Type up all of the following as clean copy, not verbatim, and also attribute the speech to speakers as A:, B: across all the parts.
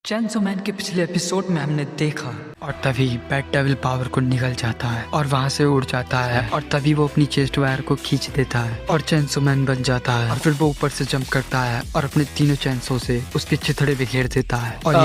A: Chainsaw man के पिछले episode में हमने देखा और तभी बैट डेविल पावर को निकल जाता है और वहाँ से उड़ जाता है और तभी वो अपनी चेस्ट वायर को खींच देता है और चेंसो मैन बन जाता है और फिर वो ऊपर से जंप करता है और अपने तीनों चेंसो से उसके चिथड़े बिखेर देता है। और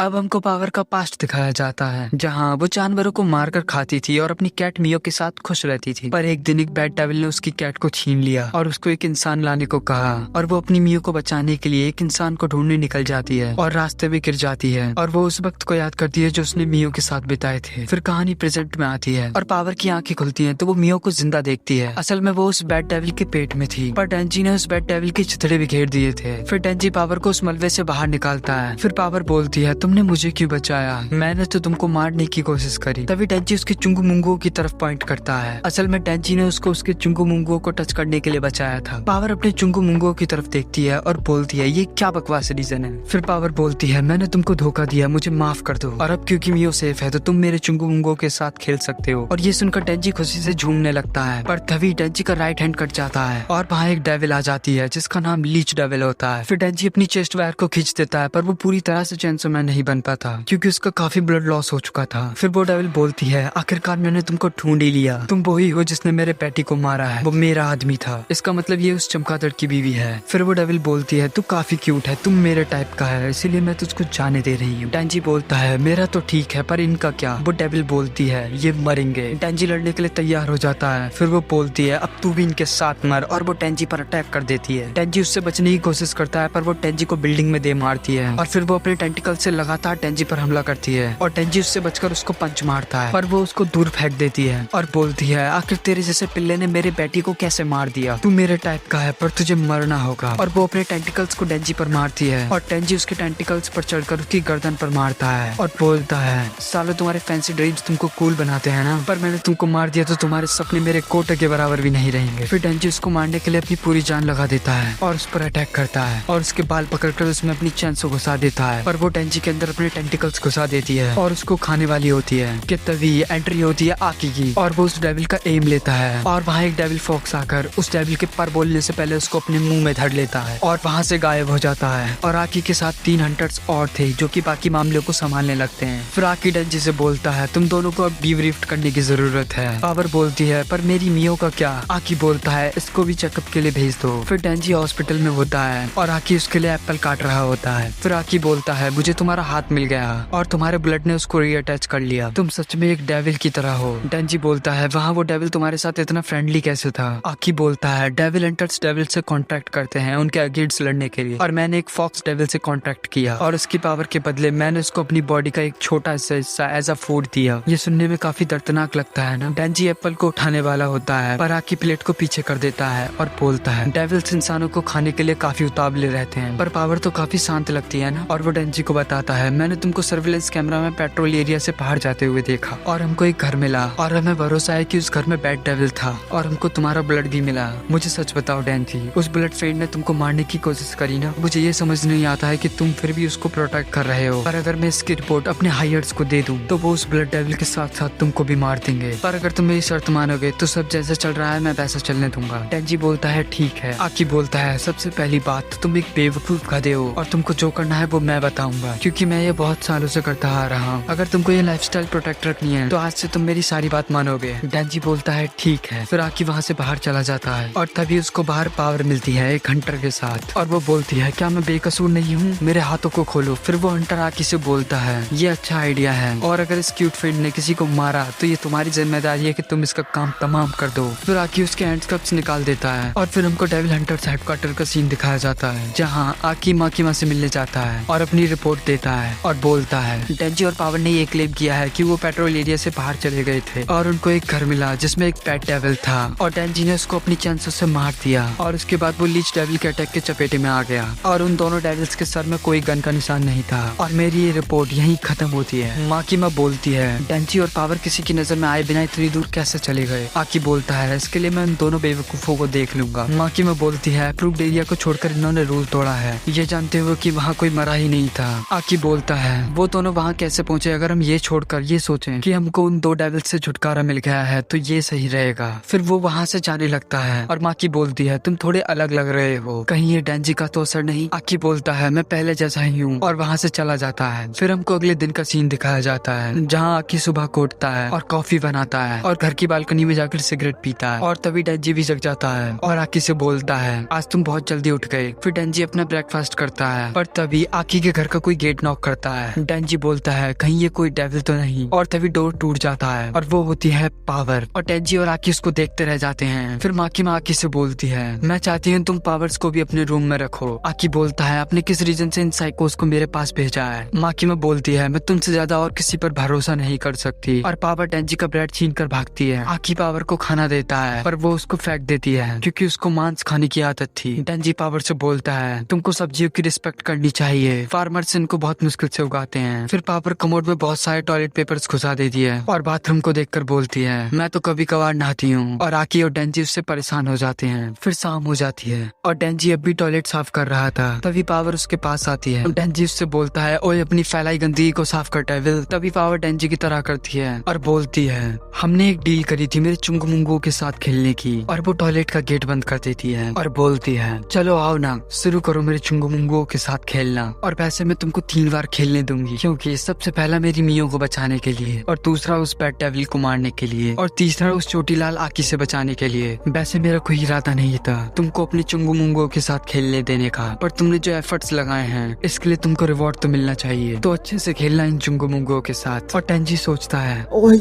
A: अब हमको पावर का पास्ट दिखाया जाता है जहाँ वो जानवरों को मारकर खाती थी और अपनी कैट मियो के साथ खुश रहती थी। पर एक दिन एक बैट डेविल ने उसकी कैट को छीन लिया और उसको एक इंसान लाने को कहा और वो अपनी मियो को बचाने के लिए एक इंसान को ढूंढने निकल जाती है और रास्ते में गिर जाती है और वो उस वक्त को याद करती है जो उसने मियो के साथ बिताए थे। फिर कहानी प्रेजेंट में आती है और पावर की आंखें खुलती हैं तो वो मियो को जिंदा देखती है। असल में वो उस बैट डेविल के पेट में थी पर डेंजी ने उस बैट डेविल के चिथड़े बिखेर दिए थे। फिर डेंजी पावर को उस मलबे से बाहर निकालता है। फिर पावर बोलती है तुमने मुझे क्यों बचाया, मैंने तो तुमको मारने की कोशिश करी। तभी डेंजी उसके चुंगू मुंगुओं की तरफ पॉइंट करता है। असल में डेंजी ने उसको उसके चुंगू मुंगुओं को टच करने के लिए बचाया था। पावर अपने चुंगू मुंगुओं की तरफ देखती है और बोलती है ये क्या बकवास रीजन है। फिर पावर बोलती है मैंने तुमको धोखा दिया, मुझे माफ कर दो और अब क्योंकि मियो सेफ है तो तुम मेरे चुंगू मुंगुओं के साथ खेल सकते हो। और ये सुनकर डेंजी खुशी से झूमने लगता है पर तभी डेंजी का राइट हैंड कट जाता है और वहाँ एक डेविल आ जाती है जिसका नाम लीच डेविल होता है। फिर डेंजी अपनी चेस्ट वायर को खींच देता है पर वो पूरी तरह से चेंसो मैन नहीं बन पाता क्योंकि उसका काफी ब्लड लॉस हो चुका था। फिर वो डेविल बोलती है आखिरकार मैंने तुमको ढूंढ ही लिया, तुम वही हो जिसने मेरे पैटी को मारा है, वो मेरा आदमी था, इसका मतलब ये उस चमगादड़ की बीवी है। फिर वो डेविल बोलती है तू काफी क्यूट है, तुम मेरे टाइप का है इसीलिए मैं तुझको जाने दे रही हूँ। डेंजी बोलता है मेरा तो ठीक है पर इनका क्या। वो डेविल बोलती है ये मरेंगे। डेंजी लड़ने के लिए तैयार हो जाता है। फिर वो बोलती है अब तू भी इनके साथ मर और वो डेंजी पर अटैक कर देती है। डेंजी उससे बचने की कोशिश करता है पर वो डेंजी को बिल्डिंग में दे मारती है और फिर वो अपने टेंटिकल से लगातार डेंजी पर हमला करती है और डेंजी उससे बचकर उसको पंच मारता है पर वो उसको दूर फेंक देती है और बोलती है आखिर तेरे जैसे पिल्ले ने मेरे बेटी को कैसे मार दिया, तू मेरे टाइप का है पर तुझे मरना होगा। और वो अपने टेंटिकल्स को डेंजी पर मारती है और डेंजी उसके टेंटिकल्स पर चढ़कर उसकी गर्दन पर मारता है और बोलता है सालों तुम्हारे फैंसी ड्रीम्स तुमको कूल बनाते हैं ना, पर मैंने तुमको मार दिया तो तुम्हारे सपने मेरे कोटे के बराबर भी नहीं रहेंगे। फिर डेंजी उसको मारने के लिए अपनी पूरी जान लगा देता है और उस पर अटैक करता है और उसके बाल पकड़कर उसमें अपनी चेंसो घुसा देता है पर वो डेंजी के अंदर अपने टेंटिकल्स घुसा देती है और उसको खाने वाली होती है कि तभी एंट्री होती है आकी की और वो उस डेविल का एम लेता है और वहाँ एक डेविल फॉक्स आकर उस डेविल के पर बोलने से पहले उसको अपने मुंह में धर लेता है और वहाँ से गायब हो जाता है। और आकी के साथ 3 हंटर्स और थे जो कि बाकी मामलों को संभालने लगते हैं। फिर आकी डेंजी से बोलता है तुम दोनों को अब डीब्रीफ करने की जरूरत है। पावर बोलती है पर मेरी मियो का क्या। आकी बोलता है इसको भी चेकअप के लिए भेज दो। फिर डेंजी हॉस्पिटल में होता है और आकी उसके लिए एप्पल काट रहा होता है। फिर आकी बोलता है मुझे तुम्हारा हाथ मिल गया और तुम्हारे ब्लड ने उसको रीअटैच कर लिया, तुम सच में एक डेविल की तरह हो। डेंजी बोलता है वहाँ वो डेविल तुम्हारे साथ इतना फ्रेंडली कैसे था। आकी बोलता है डेविल हंटर्स डेविल से कॉन्ट्रैक्ट करते हैं उनके अगेंस्ट लड़ने के लिए और मैंने एक फॉक्स डेविल से कॉन्ट्रैक्ट किया और उसकी पावर के बदले मैंने उसको अपनी बॉडी का एक छोटा सा हिस्सा एज अ फूड दिया। ये सुनने में काफी दर्दनाक लगता है ना। डेंजी एप्पल को उठाने वाला होता है पर आकी प्लेट को पीछे कर देता है और बोलता है डेविल्स इंसानों को खाने के लिए काफी उतावले रहते हैं पर पावर तो काफी शांत लगती है ना। और वो डेंजी को बताता है मैंने तुमको सर्विलेंस कैमरा में पेट्रोल एरिया से बाहर जाते हुए देखा और हमको एक घर मिला और हमें भरोसा है कि उस घर में बैट डेविल था और हमको तुम्हारा ब्लड भी मिला। मुझे सच बताओ डेंजी, उस ब्लड फ्रेंड ने तुमको मारने की कोशिश करी ना। मुझे ये समझ नहीं आता है कि तुम फिर भी उसको प्रोटेक्ट कर रहे हो पर अगर मैं इसकी रिपोर्ट अपने हायर्स को दे दूं तो वो उस ब्लड डेविल के साथ साथ तुमको भी मार देंगे, पर अगर तुम मेरी शर्त मानोगे तो सब जैसे चल रहा है मैं वैसा चलने दूंगा। डेंजी बोलता है ठीक है। आकी बोलता है सबसे पहली बात तुम एक बेवकूफ गधे हो और तुमको जो करना है वो मैं बताऊंगा क्योंकि मैं ये बहुत सालों से करता आ रहा हूँ। अगर तुमको ये लाइफस्टाइल प्रोटेक्ट रखनी है तो आज से तुम मेरी सारी बात मानोगे। डेंजी बोलता है ठीक है। फिर आकी वहाँ से बाहर चला जाता है और तभी उसको बाहर पावर मिलती है एक हंटर के साथ और वो बोलती है क्या मैं बेकसूर नहीं हूँ, मेरे हाथों को खोलो। फिर वो हंटर आकी से बोलता है ये अच्छा आइडिया है और अगर इस क्यूट फ्रेंड ने किसी को मारा तो ये तुम्हारी जिम्मेदारी है कि तुम इसका काम तमाम कर दो। फिर आकी उसके हैंडकप्स निकाल देता है और फिर हमको डेविल हंटर्स हेडक्वार्टर का सीन दिखाया जाता है जहाँ आकी माकीमा से मिलने जाता है और अपनी रिपोर्ट देता है और बोलता है डेंजी और पावर ने ये क्लेम किया है कि वो पेट्रोल एरिया से बाहर चले गए थे और उनको एक घर मिला जिसमें एक पेट डेविल था और डेंजी ने उसको अपनी चेंसो से मार दिया और उसके बाद वो लीच डेविल के अटैक के चपेटे में आ गया और उन दोनों डेविल्स के सर में कोई गन का निशान नहीं था। और मेरी ये रिपोर्ट यहीं खत्म होती है। माकिमा बोलती है डेंजी और पावर किसी की नजर में आए बिना इतनी दूर कैसे चले गए। आकी बोलता है इसके लिए मैं उन दोनों बेवकूफों को देख लूंगा। माकिमा बोलती है अप्रूव्ड एरिया को छोड़कर इन्होंने रूल तोड़ा है, ये जानते हुए कि वहाँ कोई मरा ही नहीं था। आकी बोलता है वो दोनों वहाँ कैसे पहुँचे, अगर हम ये छोड़कर ये सोचें कि हमको उन 2 डेविल्स से छुटकारा मिल गया है तो ये सही रहेगा। फिर वो वहाँ से जाने लगता है और माकी बोलती है तुम थोड़े अलग लग रहे हो, कहीं ये डेंजी का तो असर नहीं। आकी बोलता है मैं पहले जैसा ही हूँ और वहाँ से चला जाता है। फिर हमको अगले दिन का सीन दिखाया जाता है जहाँ आकी सुबह को उठता है और कॉफी बनाता है और घर की बालकनी में जाकर सिगरेट पीता है और तभी डेंजी भी जग जाता है और आकी से बोलता है आज तुम बहुत जल्दी उठ गए। फिर डेंजी अपना ब्रेकफास्ट करता है पर तभी आकी के घर का कोई गेट नॉक करता है। डेंजी बोलता है कहीं ये कोई डेविल तो नहीं और तभी डोर टूट जाता है और वो होती है पावर और डेंजी और आकी उसको देखते रह जाते हैं। फिर माकिमा आकी से बोलती है मैं चाहती हूँ तुम पावर्स को भी अपने रूम में रखो। आकी बोलता है आपने किस रीजन से इन साइकोस को मेरे पास भेजा है। माकिमा बोलती है मैं तुमसे ज्यादा और किसी पर भरोसा नहीं कर सकती और पावर डेंजी का ब्रेड छीन कर भागती है। आकी पावर को खाना देता है पर वो उसको फेंक देती है क्योंकि उसको मांस खाने की आदत थी। डेंजी पावर से बोलता है तुमको सब्जियों की रिस्पेक्ट करनी चाहिए, फार्मर्स इनको बहुत मुश्किल से उगाते हैं। फिर पावर कमोड में बहुत सारे टॉयलेट पेपर्स घुसा देती है और बाथरूम को देखकर बोलती है मैं तो कभी कभार नहाती हूँ और आकी और डेंजी उससे परेशान हो जाते हैं। फिर शाम हो जाती है और डेंजी अब भी टॉयलेट साफ कर रहा था, तभी पावर उसके पास आती है। डेंजी उससे बोलता है ओए अपनी फैलाई गंदगी को साफ कर डेविल। तभी पावर डेंजी की तरह करती है और बोलती है हमने एक डील करी थी मेरे चुंगू मुंगू के साथ खेलने की और वो टॉयलेट का गेट बंद कर देती है और बोलती है चलो आओ ना शुरू करो मेरे चुंगू मुंगुओं के साथ खेलना और वैसे मैं तुमको 3 बार खेलने दूंगी क्योंकि सबसे पहला मेरी मियों को बचाने के लिए और दूसरा उस बैड डेविल को मारने के लिए और तीसरा उस चोटीलाल आकी से बचाने के लिए। वैसे मेरा कोई इरादा नहीं था तुमको अपने चुंगू मुंगुओं के साथ खेलने देने का, पर तुमने जो एफर्ट्स लगाए हैं इसके लिए तुमको रिवॉर्ड तो मिलना चाहिए, तो अच्छे से खेलना इन चुंगू मुंगुओं के साथ। और डेंजी सोचता है
B: ओह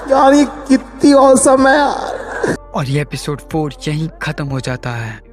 B: यार ये कितनी औसम है यार।
A: और ये एपिसोड 4 यहीं खत्म हो जाता है।